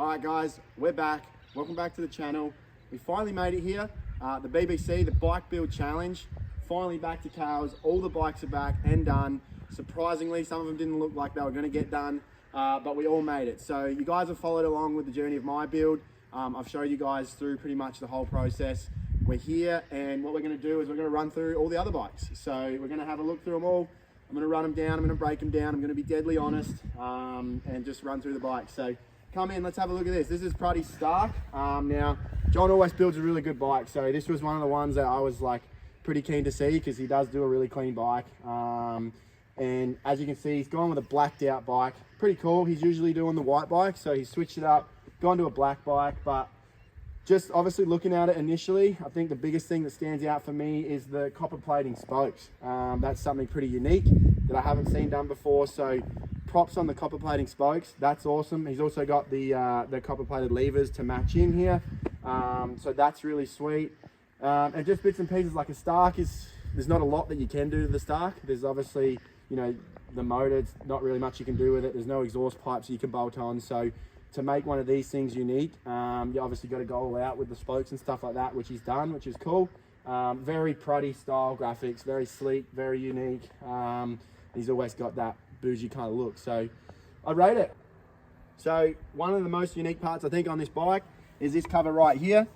Alright guys, we're back. Welcome back to the channel. We finally made it here. The BBC, the Bike Build Challenge, finally back to cows. All the bikes are back and done. Surprisingly, some of them didn't look like they were going to get done, but we all made it. So you guys have followed along with the journey of my build. I've showed you guys through pretty much the whole process. We're here, and what we're going to do is we're going to run through all the other bikes. So we're going to have a look through them all. I'm going to run them down, I'm going to break them down, I'm going to be deadly honest, and just run through the bikes. So come in, let's have a look at this. This is Pruddy's Stark. Now, John always builds a really good bike, so this was one of the ones that I was like pretty keen to see because he does do a really clean bike. And as you can see, he's gone with a blacked out bike. Pretty cool. He's usually doing the white bike, so he switched it up, gone to a black bike. But just obviously looking at it initially, I think the biggest thing that stands out for me is the copper plating spokes. That's something pretty unique that I haven't seen done before. So props on the copper plating spokes. That's awesome. He's also got the copper plated levers to match in here. So that's really sweet. And just bits and pieces like a Stark there's not a lot that you can do to the Stark. There's obviously, you know, the motor, it's not really much you can do with it. There's no exhaust pipes you can bolt on. So to make one of these things unique, you obviously got to go all out with the spokes and stuff like that, which he's done, which is cool. Very Pruddy style graphics, very sleek, very unique. He's always got that bougie kind of look. So I rate it. So one of the most unique parts I think on this bike is this cover right here.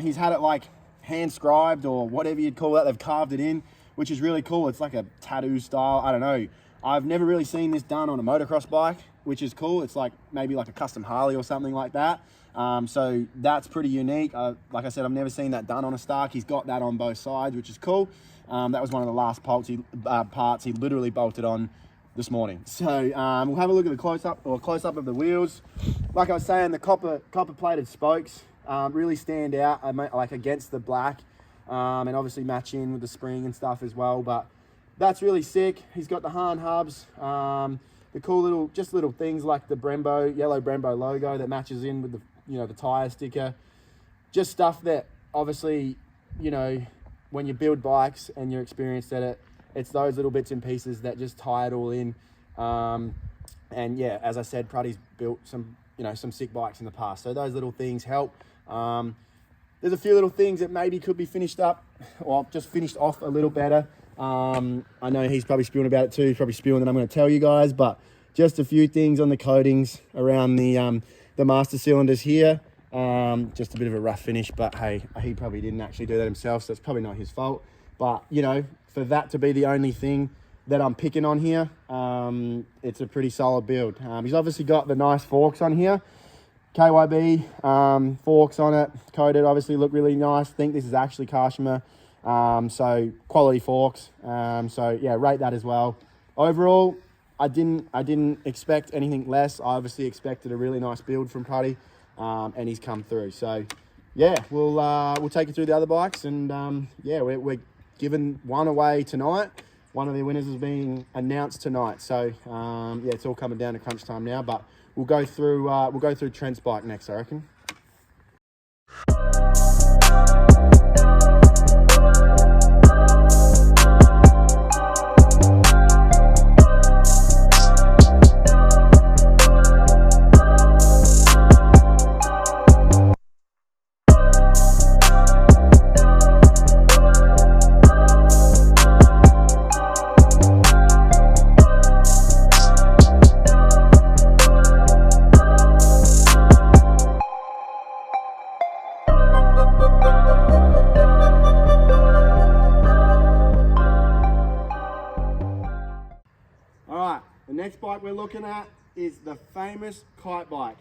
He's had it like hand scribed or whatever you'd call that. They've carved it in, which is really cool. It's like a tattoo style. I don't know. I've never really seen this done on a motocross bike, which is cool. It's like maybe like a custom Harley or something like that. So that's pretty unique. Like I said, I've never seen that done on a Stark. He's got that on both sides, which is cool. That was one of the last parts he literally bolted on this morning. So we'll have a look at the close-up of the wheels. Like I was saying, the copper plated spokes really stand out, like against the black, and obviously match in with the spring and stuff as well. But that's really sick. He's got the Hahn hubs, the cool little things like the yellow Brembo logo that matches in with the tire sticker. Just stuff that obviously, you know, when you build bikes and you're experienced at it, it's those little bits and pieces that just tie it all in. And yeah, as I said, Pruddy's built some sick bikes in the past, so those little things help. There's a few little things that maybe could be finished up or just finished off a little better. I know he's probably spewing about it too. He's probably spewing that I'm going to tell you guys, but just a few things on the coatings around the master cylinders here. Just a bit of a rough finish, but hey, he probably didn't actually do that himself, so it's probably not his fault. But you know, for that to be the only thing that I'm picking on here, it's a pretty solid build. He's obviously got the nice forks on here. KYB forks on it, coated, obviously look really nice. I think this is actually Kashima, so quality forks. So yeah, rate that as well. Overall, I didn't expect anything less. I obviously expected a really nice build from Pruddy, and he's come through. So yeah, we'll take you through the other bikes, and yeah, we're giving one away tonight. One of the winners is being announced tonight. So yeah, it's all coming down to crunch time now, but we'll go through Trent's bike next, I reckon. The next bike we're looking at is the famous kite bike.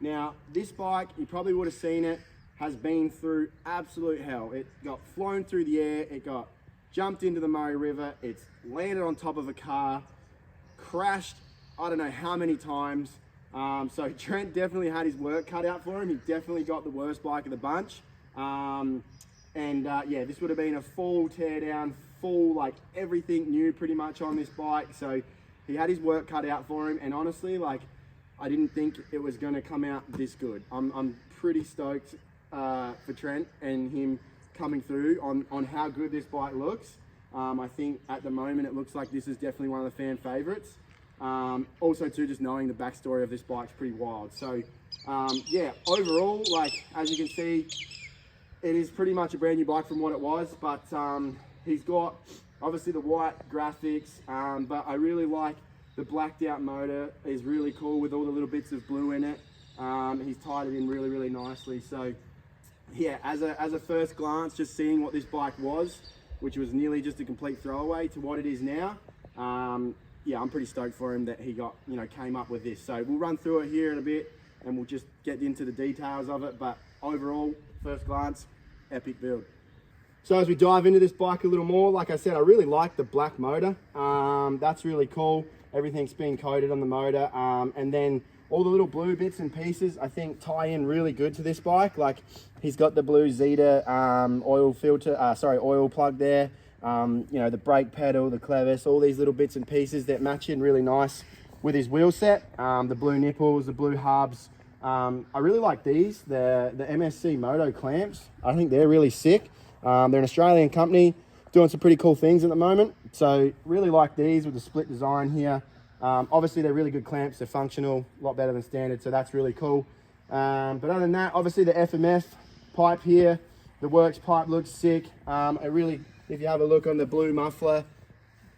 Now, this bike, you probably would have seen it, has been through absolute hell. It got flown through the air, it got jumped into the Murray River, it's landed on top of a car, crashed I don't know how many times. So Trent definitely had his work cut out for him. He definitely got the worst bike of the bunch. Yeah, this would have been a full tear down, full like everything new pretty much on this bike. So he had his work cut out for him, and honestly, like, I didn't think it was going to come out this good. I'm pretty stoked for Trent and him coming through on how good this bike looks. I think at the moment it looks like this is definitely one of the fan favorites. Also too, just knowing the backstory of this bike's pretty wild. So yeah, overall, like as you can see, it is pretty much a brand new bike from what it was, but he's got obviously the white graphics, but I really like the blacked out motor. Is really cool with all the little bits of blue in it. He's tied it in really, really nicely. So yeah, as a first glance, just seeing what this bike was, which was nearly just a complete throwaway, to what it is now, yeah, I'm pretty stoked for him that he got, came up with this. So we'll run through it here in a bit and we'll just get into the details of it. But overall, first glance, epic build. So as we dive into this bike a little more, like I said, I really like the black motor. That's really cool. Everything's being coated on the motor. And then all the little blue bits and pieces, I think, tie in really good to this bike. Like he's got the blue Zeta oil plug there. The brake pedal, the clevis, all these little bits and pieces that match in really nice with his wheel set. The blue nipples, the blue hubs. I really like these, the MSC Moto clamps. I think they're really sick. They're an Australian company doing some pretty cool things at the moment. So really like these with the split design here. Obviously they're really good clamps, they're functional, a lot better than standard, so that's really cool. But other than that, obviously the FMF pipe here, the Works pipe looks sick. If you have a look on the blue muffler,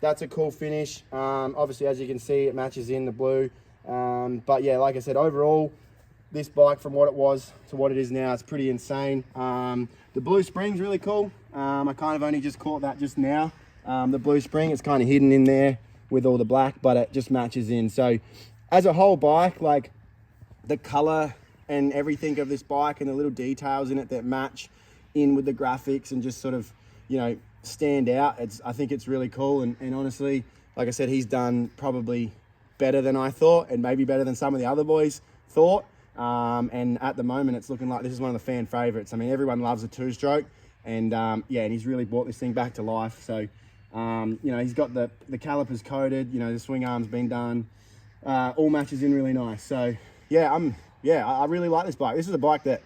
that's a cool finish. Obviously, as you can see, it matches in the blue. But yeah, like I said, overall, this bike from what it was to what it is now, it's pretty insane. The blue spring's really cool. I kind of only just caught that just now. The blue spring, it's kind of hidden in there with all the black, but it just matches in. So as a whole bike, like the color and everything of this bike and the little details in it that match in with the graphics and just sort of, stand out. I think it's really cool. And honestly, like I said, he's done probably better than I thought and maybe better than some of the other boys thought. And at the moment, it's looking like this is one of the fan favorites. I mean, everyone loves a two-stroke and yeah, and he's really brought this thing back to life. So, he's got the calipers coated, the swing arm's been done, all matches in really nice. So yeah, I really like this bike. This is a bike that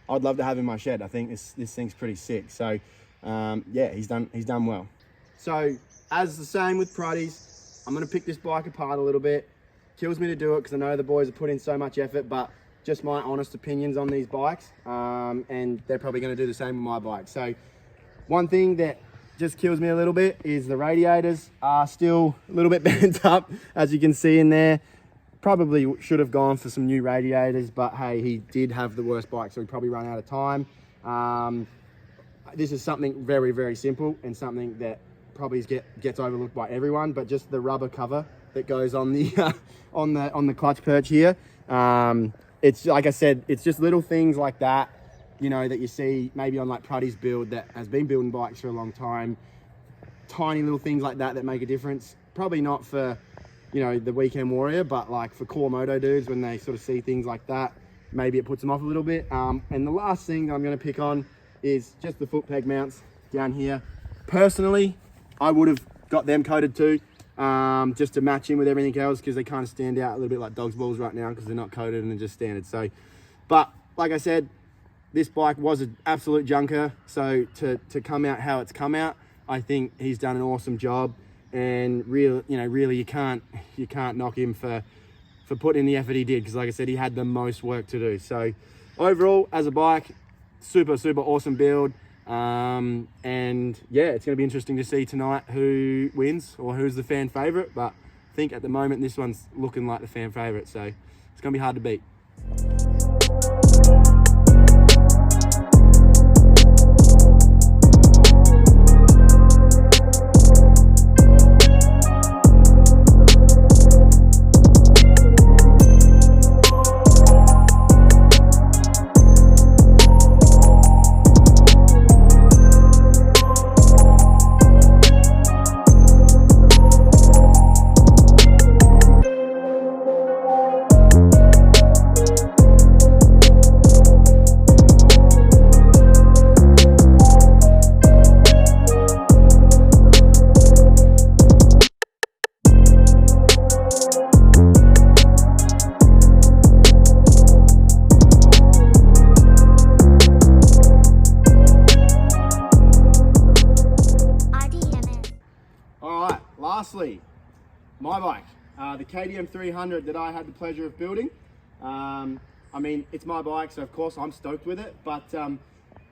I'd love to have in my shed. I think this thing's pretty sick. So yeah, he's done well. So as the same with Pruddies, I'm going to pick this bike apart a little bit. Kills me to do it because I know the boys have put in so much effort, but just my honest opinions on these bikes, and they're probably going to do the same with my bike. So one thing that just kills me a little bit is the radiators are still a little bit bent up, as you can see in there. Probably should have gone for some new radiators, but hey, he did have the worst bike, so he probably ran out of time. This is something very, very simple and something that probably gets overlooked by everyone, but just the rubber cover that goes on the on the clutch perch here. It's like I said, it's just little things like that, that you see maybe on like Pruddy's build that has been building bikes for a long time. Tiny little things like that make a difference. Probably not for, the weekend warrior, but like for core moto dudes, when they sort of see things like that, maybe it puts them off a little bit. And the last thing I'm going to pick on is just the foot peg mounts down here. Personally, I would have got them coated too, just to match in with everything else, because they kind of stand out a little bit like dog's balls right now because they're not coated and they're just standard. So, but like I said, this bike was an absolute junker. So to come out how it's come out, I think he's done an awesome job. And really you can't knock him for putting in the effort he did, because like I said, he had the most work to do. So overall, as a bike, super awesome build. And yeah, it's going to be interesting to see tonight who wins or who's the fan favorite, but I think at the moment this one's looking like the fan favorite, so it's going to be hard to beat. Lastly, my bike. the KTM 300 that I had the pleasure of building. I mean, it's my bike, so of course I'm stoked with it, but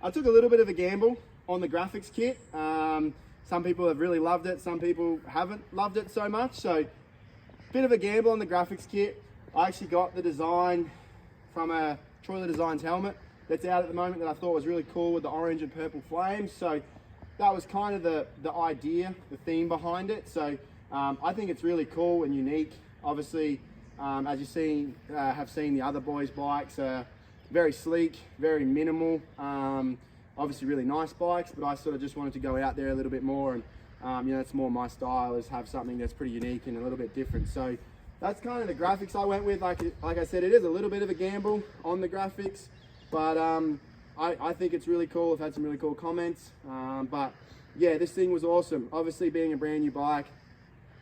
I took a little bit of a gamble on the graphics kit. Some people have really loved it, some people haven't loved it so much, so bit of a gamble on the graphics kit. I actually got the design from a Troiler Designs helmet that's out at the moment that I thought was really cool with the orange and purple flames. So that was kind of the idea, the theme behind it. So I think it's really cool and unique. Obviously, as you have seen the other boys' bikes, very sleek, very minimal. Obviously really nice bikes, but I sort of just wanted to go out there a little bit more, and you know, it's more my style, is have something that's pretty unique and a little bit different. So that's kind of the graphics I went with. Like I said, it is a little bit of a gamble on the graphics, but I think it's really cool. I've had some really cool comments, but yeah, this thing was awesome. Obviously, being a brand new bike,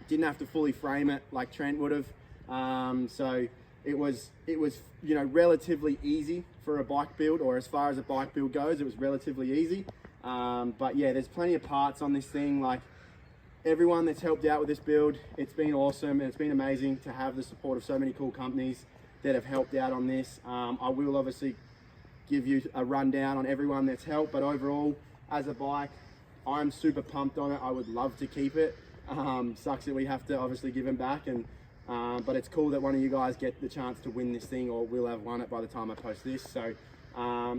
didn't have to fully frame it like Trent would have, so it was you know, relatively easy for a bike build, or as far as a bike build goes, it was relatively easy. But yeah, there's plenty of parts on this thing. Like, everyone that's helped out with this build, it's been awesome, and it's been amazing to have the support of so many cool companies that have helped out on this. I will obviously give you a rundown on everyone that's helped, but overall, as a bike, I'm super pumped on it. I would love to keep it. Sucks that we have to obviously give them back, and but it's cool that one of you guys get the chance to win this thing, or will have won it by the time I post this. So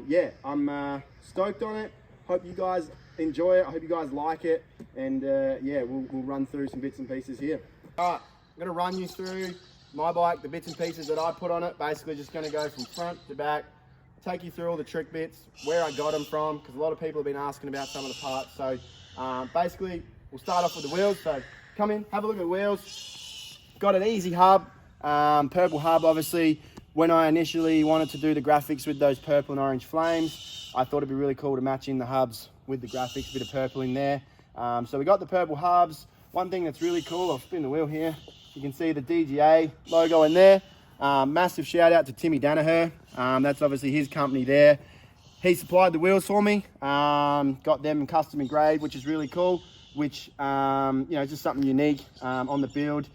yeah, I'm stoked on it. Hope you guys enjoy it. I hope you guys like it, and yeah, we'll run through some bits and pieces here. All right, I'm gonna run you through my bike, the bits and pieces that I put on it. Basically just gonna go from front to back, take you through all the trick bits, where I got them from, because a lot of people have been asking about some of the parts. So basically, we'll start off with the wheels. So come in, have a look at the wheels. Got an easy hub, purple hub. Obviously, when I initially wanted to do the graphics with those purple and orange flames, I thought it'd be really cool to match in the hubs with the graphics, a bit of purple in there. So we got the purple hubs. One thing that's really cool, I'll spin the wheel here. You can see the DGA logo in there. Massive shout out to Timmy Danaher. That's obviously his company there. He supplied the wheels for me. Got them custom engraved, which is really cool, which, you know, just something unique on the build.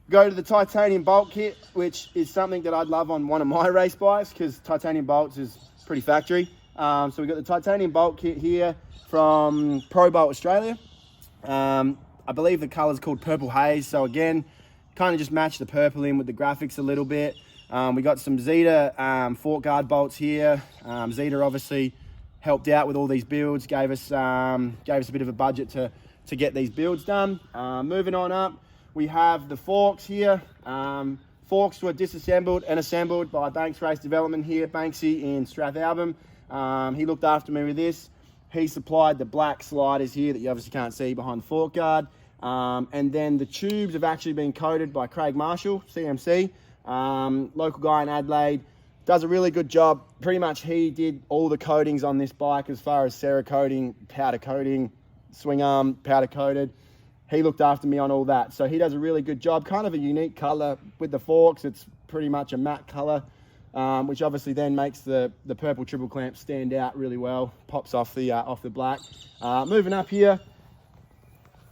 Go to the titanium bolt kit, which is something that I'd love on one of my race bikes, because titanium bolts is pretty factory. So we got the titanium bolt kit here from Pro Bolt Australia. I believe the color's called Purple Haze. So again, kind of just match the purple in with the graphics a little bit. We got some Zeta fork guard bolts here. Zeta obviously helped out with all these builds, gave us a bit of a budget to get these builds done. Moving on up, we have the forks here. Forks were disassembled and assembled by Banks Race Development here, Banksy in Strathalbyn. He looked after me with this. He supplied the black sliders here that you obviously can't see behind the fork guard. And then the tubes have actually been coated by Craig Marshall, CMC, local guy in Adelaide. Does a really good job. Pretty much he did all the coatings on this bike, as far as Cerakoting, powder coating, swing arm, powder coated. He looked after me on all that. So he does a really good job. Kind of a unique color with the forks. It's pretty much a matte color, which obviously then makes the purple triple clamp stand out really well. Pops off the black. Moving up here,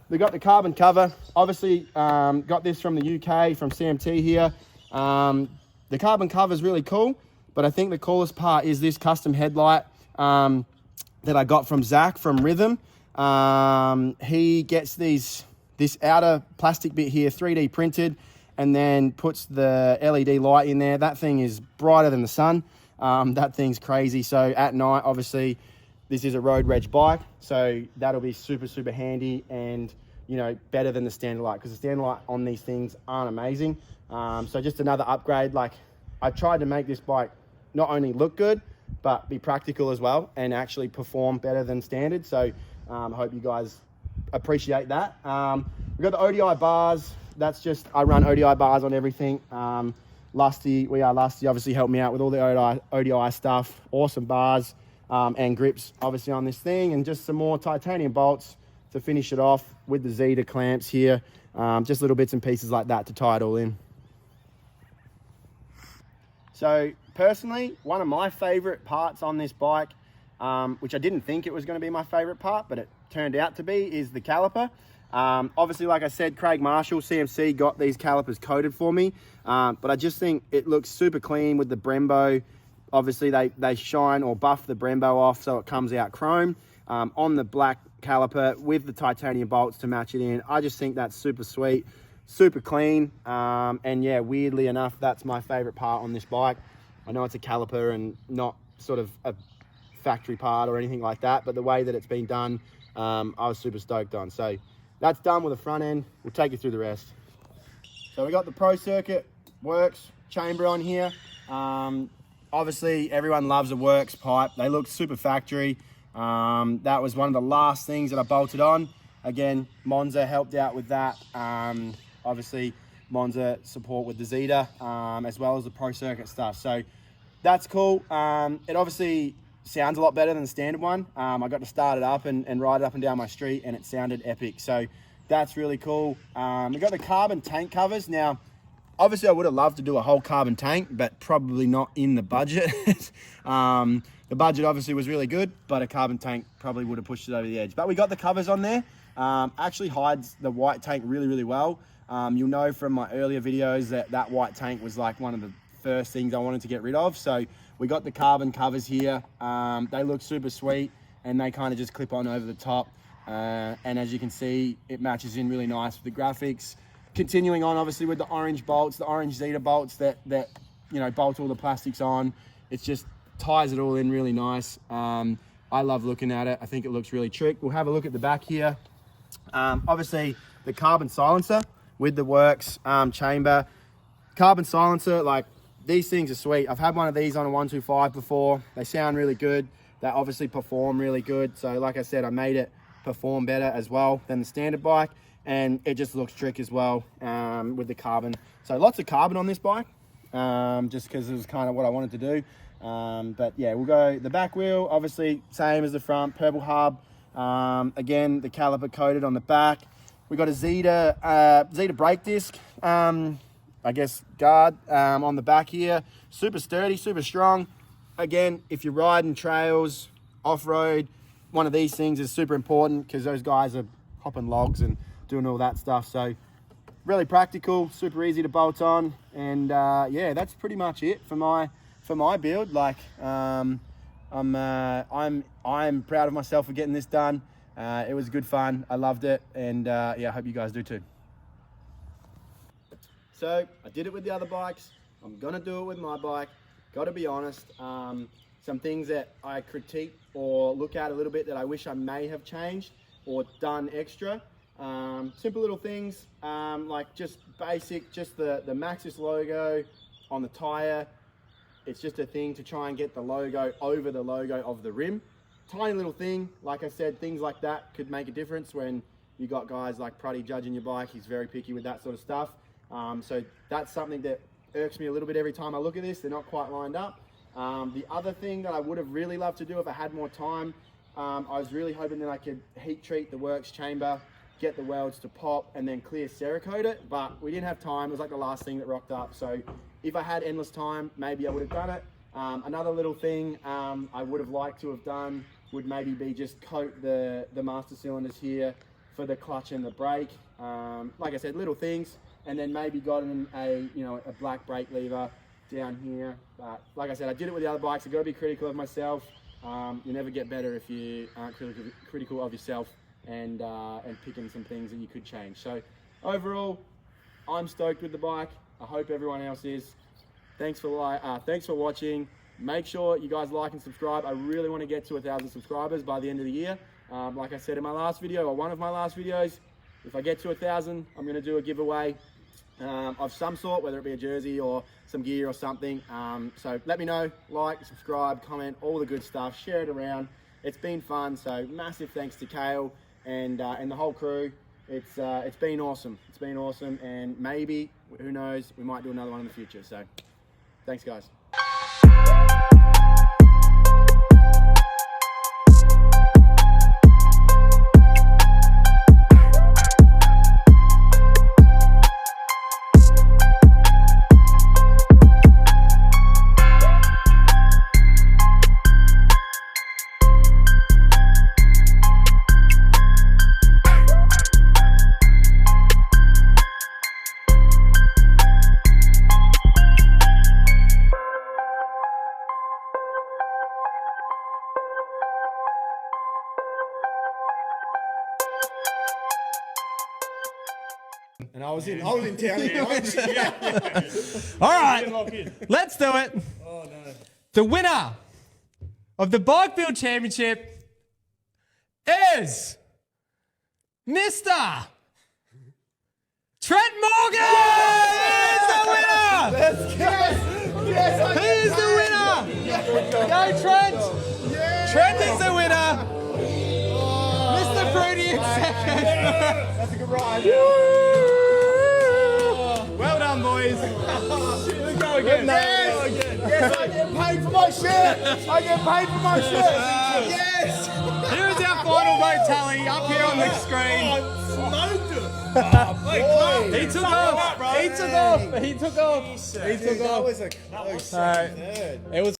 we got the carbon cover. Obviously got this from the UK, from CMT here. The carbon cover is really cool, but I think the coolest part is this custom headlight that I got from Zach from Rhythm. He gets this outer plastic bit here 3D printed, and then puts the LED light in there. That thing is brighter than the sun. That thing's crazy. So at night, obviously, this is a road reg bike, so that'll be super, super handy, and you know, better than the standard light, because the standard light on these things aren't amazing. So just another upgrade. Like, I tried to make this bike not only look good, but be practical as well, and actually perform better than standard. So I hope you guys appreciate that. We've got the ODI bars. That's just, I run ODI bars on everything. Lusty obviously helped me out with all the ODI stuff. Awesome bars and grips obviously on this thing, and just some more titanium bolts to finish it off with the Zeta clamps here. Just little bits and pieces like that to tie it all in. So personally, one of my favorite parts on this bike, which I didn't think it was going to be my favorite part, but it turned out to be, is the caliper. Obviously, like I said, Craig Marshall, CMC, got these calipers coated for me. But I just think it looks super clean with the Brembo. Obviously, they shine or buff the Brembo off so it comes out chrome on the black caliper with the titanium bolts to match it in. I just think that's super sweet, super clean. And yeah, weirdly enough, that's my favorite part on this bike. I know it's a caliper and not sort of a factory part or anything like that, but the way that it's been done, I was super stoked on. So that's done with the front end. We'll take you through the rest. So we got the Pro Circuit Works chamber on here. Obviously, everyone loves a Works pipe. They look super factory. That was one of the last things that I bolted on. Again, Monza helped out with that. Obviously, Monza support with the Zeta, as well as the Pro Circuit stuff. So that's cool. It obviously sounds a lot better than the standard one. I got to start it up and ride it up and down my street, and it sounded epic. So that's really cool. We got the carbon tank covers. Now, obviously, I would have loved to do a whole carbon tank, but probably not in the budget. The budget obviously was really good, but a carbon tank probably would have pushed it over the edge. But we got the covers on there. Actually hides the white tank really, really well. You'll know from my earlier videos that white tank was like one of the first things I wanted to get rid of. So we got the carbon covers here. They look super sweet, and they kind of just clip on over the top. And as you can see, it matches in really nice with the graphics. Continuing on, obviously, with the orange bolts, the orange Zeta bolts that you know, bolt all the plastics on. It just ties it all in really nice. I love looking at it. I think it looks really trick. We'll have a look at the back here. Obviously, the carbon silencer with the Works chamber. Carbon silencer, like, these things are sweet. I've had one of these on a 125 before. They sound really good. They obviously perform really good. So like I said, I made it perform better as well than the standard bike. And it just looks trick as well with the carbon. So lots of carbon on this bike, just because it was kind of what I wanted to do. But yeah, we'll go the back wheel, obviously same as the front, purple hub. Again, the caliper coated on the back. We got a Zeta brake disc, I guess guard on the back here. Super sturdy, super strong. Again, if you're riding trails, off-road, one of these things is super important because those guys are hopping logs and doing all that stuff. So really practical, super easy to bolt on. And yeah, that's pretty much it for my build. Like I'm proud of myself for getting this done. It was good fun. I loved it, and yeah, I hope you guys do too. So I did it with the other bikes. I'm gonna do it with my bike. Got to be honest. Some things that I critique or look at a little bit that I wish I may have changed or done extra. Simple little things, like just basic, just the nicest logo on the tire. It's just a thing to try and get the logo over the logo of the rim. Tiny little thing, like I said, things like that could make a difference when you got guys like Pruddy judging your bike. He's very picky with that sort of stuff. So that's something that irks me a little bit every time I look at this. They're not quite lined up. The other thing that I would have really loved to do if I had more time, I was really hoping that I could heat treat the Works chamber, get the welds to pop, and then clear Cerakote it, but we didn't have time. It was like the last thing that rocked up. So if I had endless time, maybe I would have done it. Another little thing I would have liked to have done would maybe be just coat the master cylinders here for the clutch and the brake. Like I said, little things, and then maybe gotten a black brake lever down here. But like I said, I did it with the other bikes. I've got to be critical of myself. You never get better if you aren't critical of yourself and picking some things that you could change. So overall, I'm stoked with the bike. I hope everyone else is. Thanks for watching. Make sure you guys like and subscribe. I really want to get to 1,000 subscribers by the end of the year. Like I said in my last video, or one of my last videos, if I get to 1,000, I'm going to do a giveaway of some sort, whether it be a jersey or some gear or something. So let me know, like, subscribe, comment, all the good stuff, share it around. It's been fun. So massive thanks to Kale and the whole crew. It's been awesome. It's been awesome, and maybe, who knows, we might do another one in the future. So thanks, guys. And I was in town. All right, let's do it. Oh no. The winner of the Bike Build Championship is Mr. Trent Morgan! He's the winner! He's the winner! Go Trent! Trent is the winner! Mr. Fruity in second! That's a good ride. Well done, boys. Go again. Yes, I get paid for my shirt. I get paid for my shirt. Yes. Here is our final vote tally up here on the screen. Smoked it. He took off. He took off. He took off. He took off. That was a close All right. third. It was